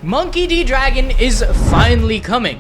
Monkey D. Dragon is finally coming.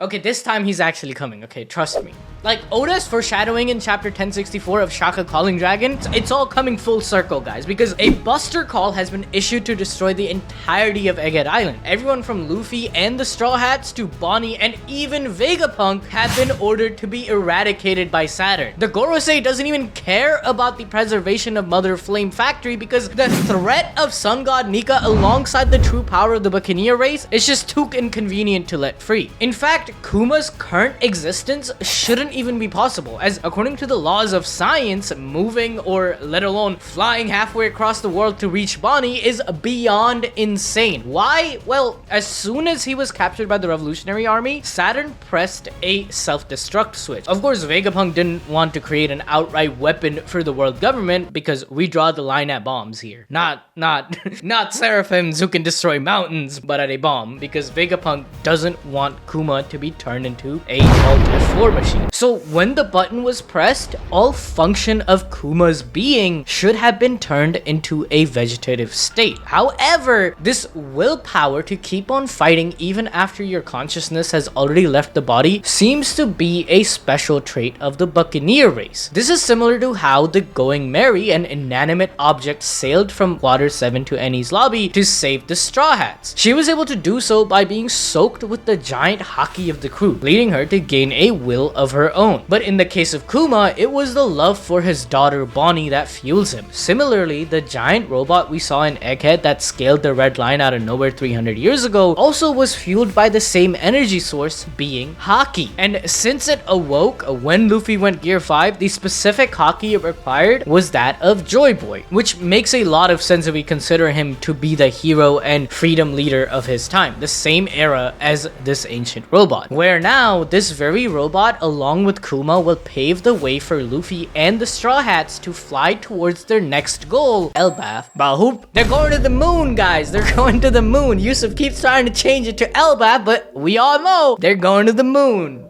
Okay, this time he's actually coming, okay, trust me. Like, Oda's foreshadowing in chapter 1064 of Shaka calling dragon, it's all coming full circle, guys, because a buster call has been issued to destroy the entirety of Egghead Island. Everyone from Luffy and the Straw Hats to Bonnie and even Vegapunk have been ordered to be eradicated by Saturn. The Gorosei doesn't even care about the preservation of Mother Flame Factory because the threat of Sun God Nika alongside the true power of the Buccaneer race is just too inconvenient to let free. In fact, Kuma's current existence shouldn't even be possible, as according to the laws of science, moving or let alone flying halfway across the world to reach Bonnie is beyond insane. Why? Well, as soon as he was captured by the Revolutionary Army, Saturn pressed a self-destruct switch. Of course, Vegapunk didn't want to create an outright weapon for the world government because we draw the line at bombs here. Not seraphims who can destroy mountains, but at a bomb, because Vegapunk doesn't want Kuma to be turned into a Alt-F4 machine. So when the button was pressed, all function of Kuma's being should have been turned into a vegetative state. However, this willpower to keep on fighting even after your consciousness has already left the body seems to be a special trait of the Buccaneer race. This is similar to how the Going Merry, an inanimate object, sailed from Water 7 to Eni's lobby to save the Straw Hats. She was able to do so by being soaked with the giant haki of the crew, leading her to gain a will of her own. But in the case of Kuma, it was the love for his daughter Bonnie that fuels him. Similarly, the giant robot we saw in Egghead that scaled the red line out of nowhere 300 years ago also was fueled by the same energy source, being haki. And since it awoke when Luffy went Gear 5, the specific haki it required was that of Joy Boy, which makes a lot of sense if we consider him to be the hero and freedom leader of his time, the same era as this ancient robot, where now this very robot along with Kuma will pave the way for Luffy and the Straw Hats to fly towards their next goal, Elbaf Bahoop. They're going to the moon, guys. They're going to the moon. Yusuf keeps trying to change it to Elbaf, but we all know they're going to the moon.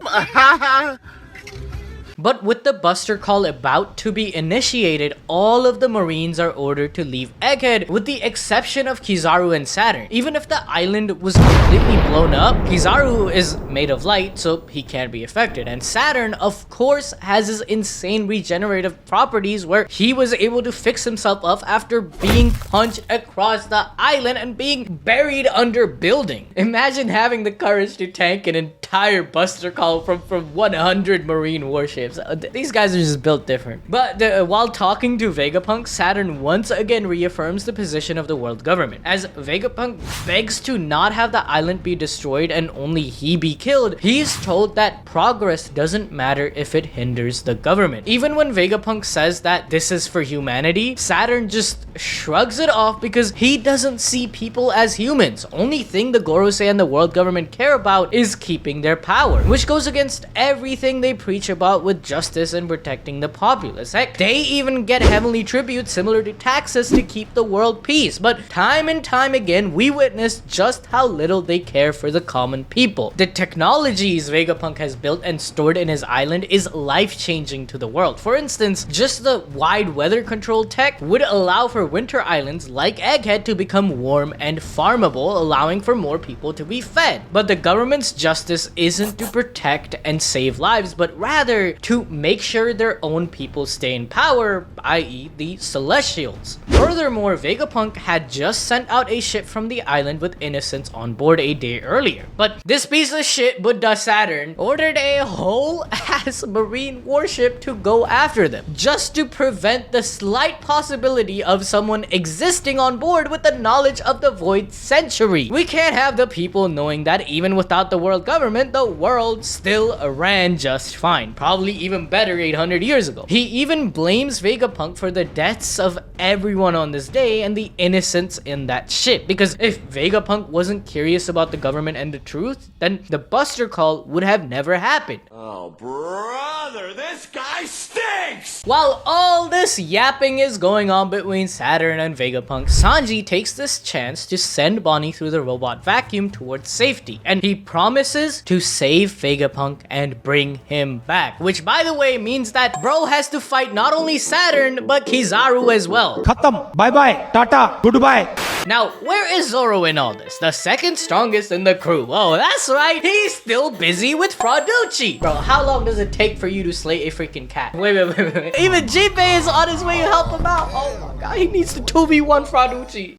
But with the Buster Call about to be initiated, all of the Marines are ordered to leave Egghead with the exception of Kizaru and Saturn. Even if the island was completely blown up, Kizaru is made of light, so he can't be affected. And Saturn, of course, has his insane regenerative properties where he was able to fix himself up after being punched across the island and being buried under building. Imagine having the courage to tank an entire Buster Call from 100 Marine warships. These guys are just built different. But while talking to Vegapunk, Saturn once again reaffirms the position of the world government. As Vegapunk begs to not have the island be destroyed and only he be killed, he's told that progress doesn't matter if it hinders the government. Even when Vegapunk says that this is for humanity, Saturn just shrugs it off because he doesn't see people as humans. Only thing the Gorosei and the world government care about is keeping their power, which goes against everything they preach about with justice and protecting the populace. Heck, they even get heavenly tribute similar to taxes to keep the world peace. But time and time again, we witness just how little they care for the common people. The technologies Vegapunk has built and stored in his island is life-changing to the world. For instance, just the wide weather control tech would allow for winter islands like Egghead to become warm and farmable, allowing for more people to be fed. But the government's justice isn't to protect and save lives, but rather to make sure their own people stay in power, i.e. the Celestials. Furthermore, Vegapunk had just sent out a ship from the island with innocents on board a day earlier. But this piece of shit, Buddha Saturn, ordered a whole-ass marine warship to go after them, just to prevent the slight possibility of someone existing on board with the knowledge of the Void Century. We can't have the people knowing that even without the world government, the world still ran just fine. Probably even better 800 years ago. He even blames Vegapunk for the deaths of everyone on this day and the innocents in that ship. Because if Vegapunk wasn't curious about the government and the truth, then the Buster Call would have never happened. Oh, brother, this guy stinks! While all this yapping is going on between Saturn and Vegapunk, Sanji takes this chance to send Bonnie through the robot vacuum towards safety. And he promises to save Vegapunk and bring him back. Which, by the way, means that bro has to fight not only Saturn, but Kizaru as well. Khatam. Bye bye. Tata. Goodbye. Now, where is Zoro in all this? The second strongest in the crew. Oh, that's right. He's still busy with Frauducci. Bro, how long does it take for you to slay a freaking cat? Wait. Even Jinbei is on his way to help him out. Oh my god, he needs to 2v1 Frauducci.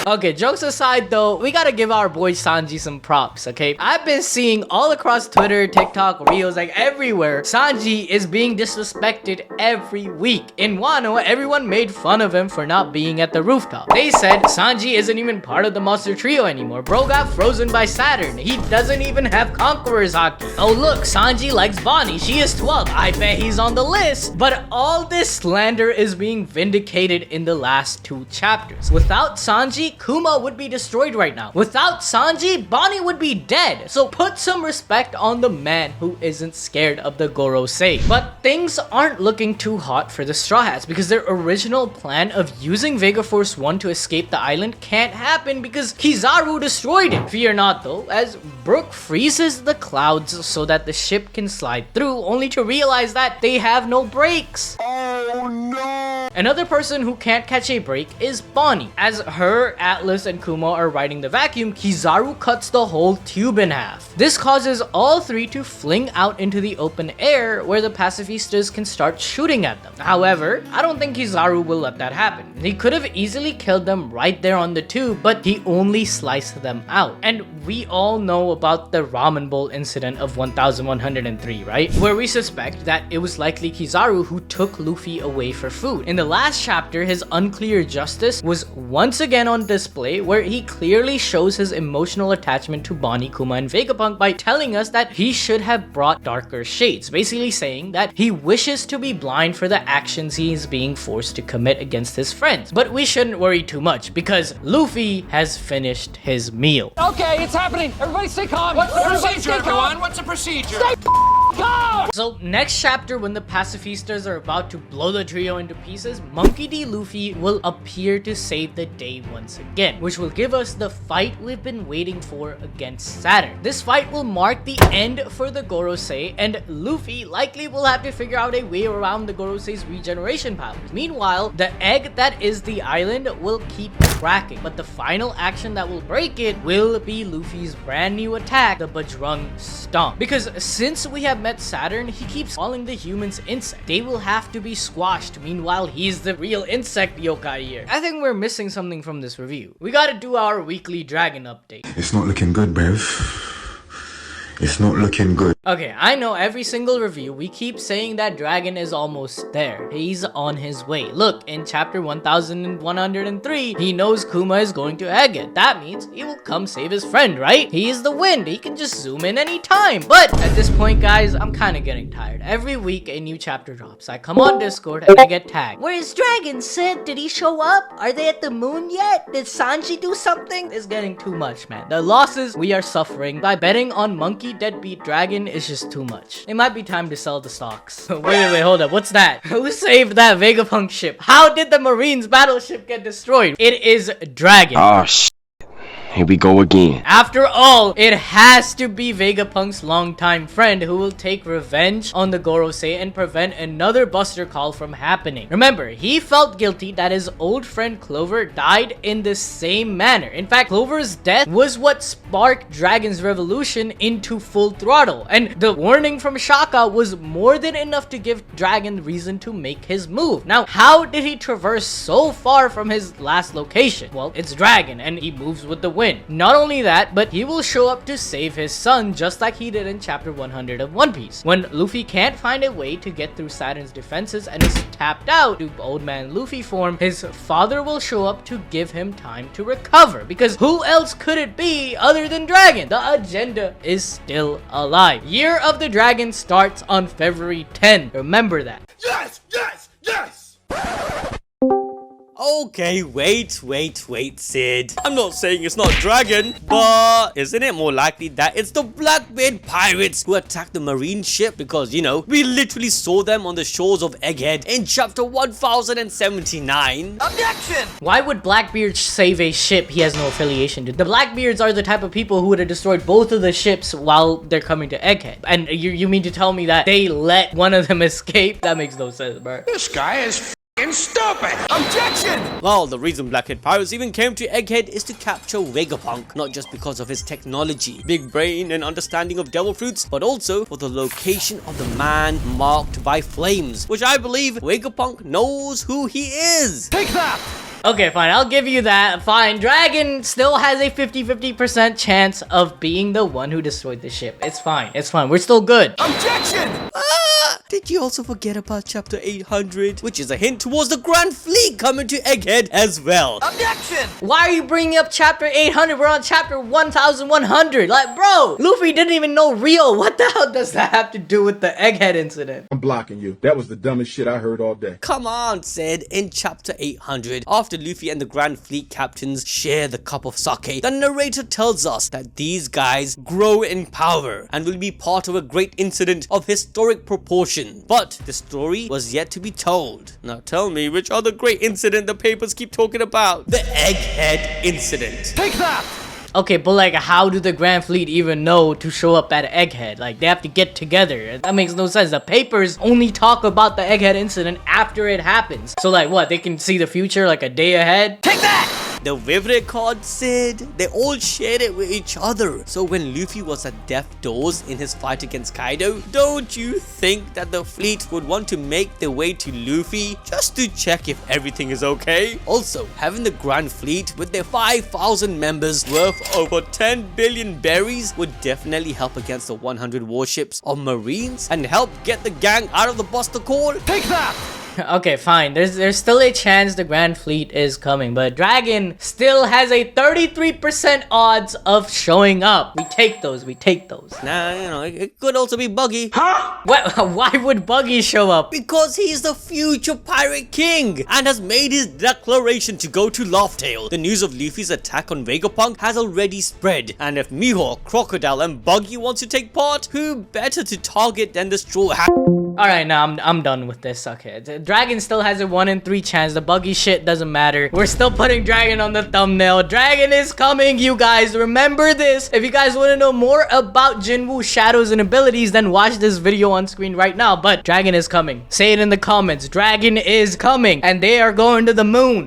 Okay, jokes aside though, we gotta give our boy Sanji some props, okay? I've been seeing all across Twitter, TikTok, Reels, like everywhere, Sanji is being disrespected every week. In Wano, everyone made fun of him for not being at the rooftop. They said Sanji isn't even part of the Monster Trio anymore. Bro got frozen by Saturn. He doesn't even have Conqueror's Haki. Oh look, Sanji likes Bonnie. She is 12. I bet he's on the list. But all this slander is being vindicated in the last 2 chapters. Without Sanji, Kuma would be destroyed right now. Without Sanji, Bonnie would be dead. So put some respect on the man who isn't scared of the Gorosei. But things aren't looking too hot for the Straw Hats because their original plan of using Vega Force 1 to escape the island can't happen because Kizaru destroyed it. Fear not though, as Brook freezes the clouds so that the ship can slide through, only to realize that they have no brakes. Oh no! Another person who can't catch a break is Bonnie. As her, Atlas, and Kuma are riding the vacuum, Kizaru cuts the whole tube in half. This causes all 3 to fling out into the open air where the pacifistas can start shooting at them. However, I don't think Kizaru will let that happen. He could have easily killed them right there on the tube, but he only sliced them out. And we all know about the ramen bowl incident of 1103, right? Where we suspect that it was likely Kizaru who took Luffy away for food. In the last chapter, his unclear justice was once again on display, where he clearly shows his emotional attachment to Bonnie, Kuma, and Vegapunk by telling us that he should have brought darker shades, basically saying that he wishes to be blind for the actions he is being forced to commit against his friends. But we shouldn't worry too much because Luffy has finished his meal. Okay, it's happening. Everybody stay calm. What's the procedure, everyone? What's the procedure? Stay calm. So next chapter, when the pacifistas are about to blow the trio into pieces, Monkey D. Luffy will appear to save the day once again, which will give us the fight we've been waiting for against Saturn. This fight will mark the end for the Gorosei, and Luffy likely will have to figure out a way around the Gorosei's regeneration powers. Meanwhile, the egg that is the island will keep cracking, but the final action that will break it will be Luffy's brand new attack, the Bajrung Stomp. Because since we have met Saturn, he keeps calling the humans insect. They will have to be squashed. Meanwhile, he's the real insect yokai here. I think we're missing something from this review. We gotta do our weekly dragon update. It's not looking good, Bev. It's not looking good. Okay, I know every single review we keep saying that Dragon is almost there. He's on his way. Look, in chapter 1103, he knows Kuma is going to Egghead. That means he will come save his friend, right? He is the wind. He can just zoom in anytime. But at this point, guys, I'm kind of getting tired. Every week, a new chapter drops. I come on Discord and I get tagged. Where is Dragon, Sid? Did he show up? Are they at the moon yet? Did Sanji do something? It's getting too much, man. The losses we are suffering by betting on Monkey Deadbeat Dragon is just too much. It might be time to sell the stocks. wait, hold up. What's that? Who saved that Vegapunk ship? How did the Marines battleship get destroyed? It is Dragon. Oh, shit. Here we go again. After all, it has to be Vegapunk's longtime friend who will take revenge on the Gorosei and prevent another Buster Call from happening. Remember, he felt guilty that his old friend Clover died in the same manner. In fact, Clover's death was what sparked Dragon's revolution into full throttle. And the warning from Shaka was more than enough to give Dragon reason to make his move. Now, how did he traverse so far from his last location? Well, it's Dragon and he moves with the wind. Not only that, but he will show up to save his son just like he did in chapter 100 of One Piece. When Luffy can't find a way to get through Saturn's defenses and is tapped out to Old Man Luffy form, his father will show up to give him time to recover. Because who else could it be other than Dragon? The agenda is still alive. Year of the Dragon starts on February 10th. Remember that. Yes! Yes! Yes! Okay, wait, Sid. I'm not saying it's not Dragon, but isn't it more likely that it's the Blackbeard pirates who attacked the marine ship? Because, you know, we literally saw them on the shores of Egghead in chapter 1079. Objection! Why would Blackbeard save a ship he has no affiliation to? The Blackbeards are the type of people who would have destroyed both of the ships while they're coming to Egghead. And you mean to tell me that they let one of them escape? That makes no sense, bro. This guy is f***ing stupid. Objection! Well, the reason Blackhead Pirates even came to Egghead is to capture Vegapunk, not just because of his technology, big brain, and understanding of devil fruits, but also for the location of the man marked by flames, which I believe Vegapunk knows who he is. Take that! Okay, fine. I'll give you that. Fine. Dragon still has a 50% chance of being the one who destroyed the ship. It's fine. It's fine. We're still good. Objection! Did you also forget about chapter 800, which is a hint towards the Grand Fleet coming to Egghead as well? Objection! Why are you bringing up chapter 800? We're on chapter 1100. Like, bro, Luffy didn't even know Rio. What the hell does that have to do with the Egghead incident? I'm blocking you. That was the dumbest shit I heard all day. Come on, Sid. In chapter 800, after Luffy and the Grand Fleet captains share the cup of sake, the narrator tells us that these guys grow in power and will be part of a great incident of historic proportion. But the story was yet to be told. Now tell me, which other great incident the papers keep talking about? The Egghead incident. Take that! Okay, but like, how do the Grand Fleet even know to show up at Egghead? Like, they have to get together. That makes no sense. The papers only talk about the Egghead incident after it happens. So like, what? They can see the future like a day ahead? Take that! The Vivre card, Sid, they all shared it with each other. So when Luffy was at death's doors in his fight against Kaido, don't you think that the fleet would want to make their way to Luffy just to check if everything is okay? Also, having the Grand Fleet with their 5,000 members worth over 10 billion berries would definitely help against the 100 warships of Marines and help get the gang out of the Buster Call. Take that! Okay, fine. There's still a chance the Grand Fleet is coming, but Dragon still has a 33% odds of showing up. We take those. Nah, you know, it could also be Buggy. What? Why would Buggy show up? Because he's the future Pirate King and has made his declaration to go to Laugh-Tale. The news of Luffy's attack on Vegapunk has already spread, and if Mihawk, Crocodile, and Buggy want to take part, who better to target than the Straw Hat? Alright, now I'm done with this. Okay, Dragon still has a 1 in 3 chance. The Buggy shit doesn't matter. We're still putting Dragon on the thumbnail. Dragon is coming, you guys. Remember this. If you guys want to know more about Jinwoo's shadows and abilities, then watch this video on screen right now. But Dragon is coming. Say it in the comments. Dragon is coming, and they are going to the moon.